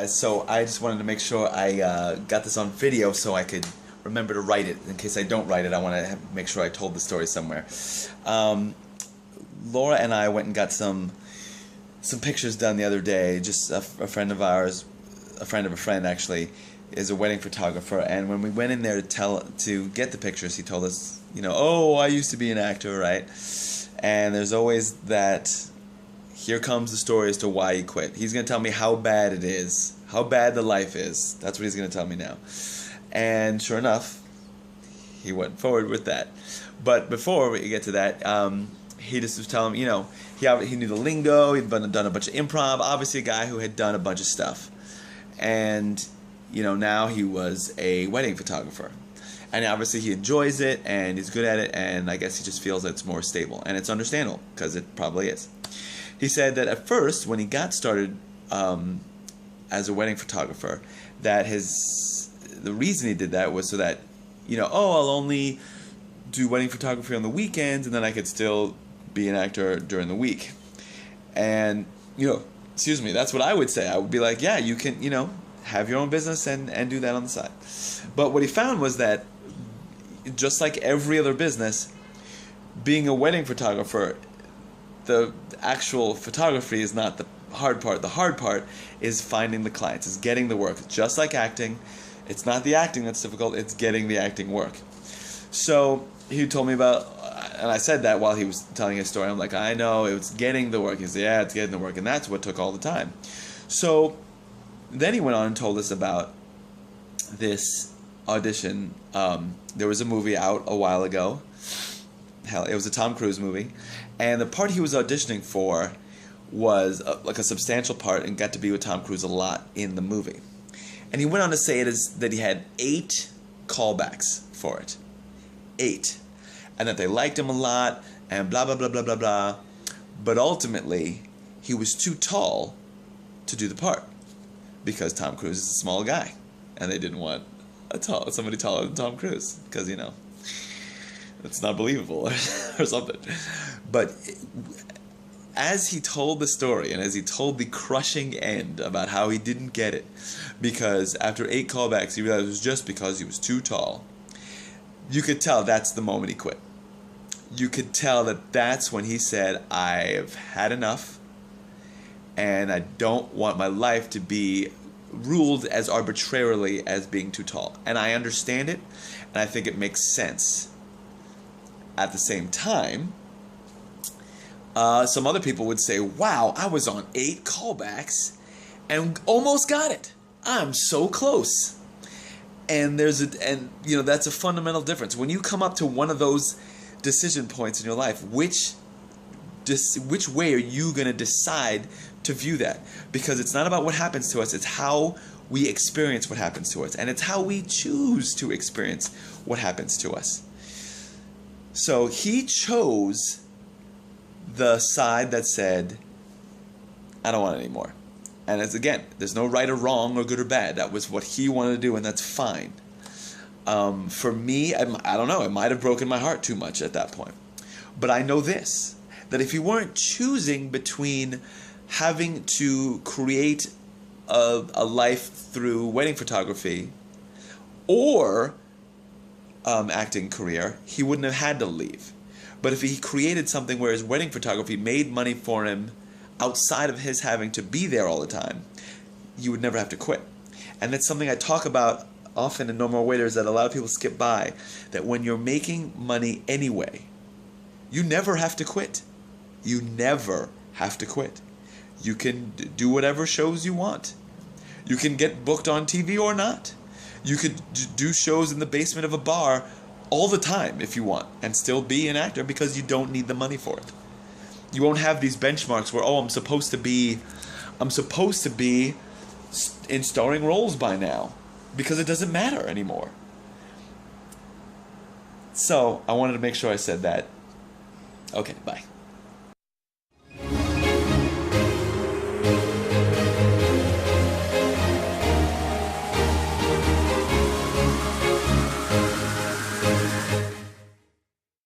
So I just wanted to make sure I got this on video so I could remember to write it. In case I don't write it, I want to make sure I told the story somewhere. Laura and I went and got some pictures done the other day. Just a friend of ours, a friend of a friend actually, is a wedding photographer, and when we went in there to get the pictures, he told us, oh, I used to be an actor, right? And there's always that, here comes the story as to why he quit. He's going to tell me how bad it is, how bad the life is. That's what he's going to tell me now. And sure enough, he went forward with that. But before we get to that, he just was telling me, he knew the lingo, he'd done a bunch of improv, obviously a guy who had done a bunch of stuff. And, now he was a wedding photographer. And obviously he enjoys it, and he's good at it, and I guess he just feels that it's more stable. And it's understandable, because it probably is. He said that at first, when he got started as a wedding photographer, that the reason he did that was so that, I'll only do wedding photography on the weekends, and then I could still be an actor during the week. And, excuse me, that's what I would say. I would be like, yeah, you can, have your own business and do that on the side. But what he found was that, just like every other business, being a wedding photographer, the actual photography is not the hard part. The hard part is finding the clients, is getting the work. Just like acting, it's not the acting that's difficult, it's getting the acting work. So he told me about, and I said that while he was telling his story. I'm like, I know, it's getting the work. He said, yeah, it's getting the work, and that's what took all the time. So then he went on and told us about this audition. There was a movie out a while ago. Hell, it was a Tom Cruise movie. And the part he was auditioning for was like a substantial part, and got to be with Tom Cruise a lot in the movie. And he went on to say that he had 8 callbacks for it. 8. And that they liked him a lot, and blah, blah, blah, blah, blah, blah. But ultimately, he was too tall to do the part, because Tom Cruise is a small guy, and they didn't want somebody taller than Tom Cruise, because, it's not believable or something. But as he told the story, and as he told the crushing end about how he didn't get it, because after 8 callbacks he realized it was just because he was too tall, you could tell that's the moment he quit. You could tell that that's when he said, I've had enough, and I don't want my life to be ruled as arbitrarily as being too tall. And I understand it, and I think it makes sense. At the same time, some other people would say, wow, I was on 8 callbacks and almost got it. I'm so close. And that's a fundamental difference. When you come up to one of those decision points in your life, which way are you going to decide to view that? Because it's not about what happens to us, it's how we experience what happens to us, and it's how we choose to experience what happens to us. So he chose the side that said, I don't want it anymore. And again, there's no right or wrong or good or bad. That was what he wanted to do, and that's fine. For me, I don't know, it might have broken my heart too much at that point. But I know this, that if you weren't choosing between having to create a life through wedding photography or acting career, he wouldn't have had to leave. But if he created something where his wedding photography made money for him outside of his having to be there all the time, you would never have to quit. And that's something I talk about often in No More Waiters that a lot of people skip by, that when you're making money anyway, you never have to quit. You never have to quit. You can do whatever shows you want. You can get booked on TV or not. You could do shows in the basement of a bar all the time if you want and still be an actor, because you don't need the money for it. You won't have these benchmarks where, I'm supposed to be in starring roles by now, because it doesn't matter anymore. So I wanted to make sure I said that. Okay, bye.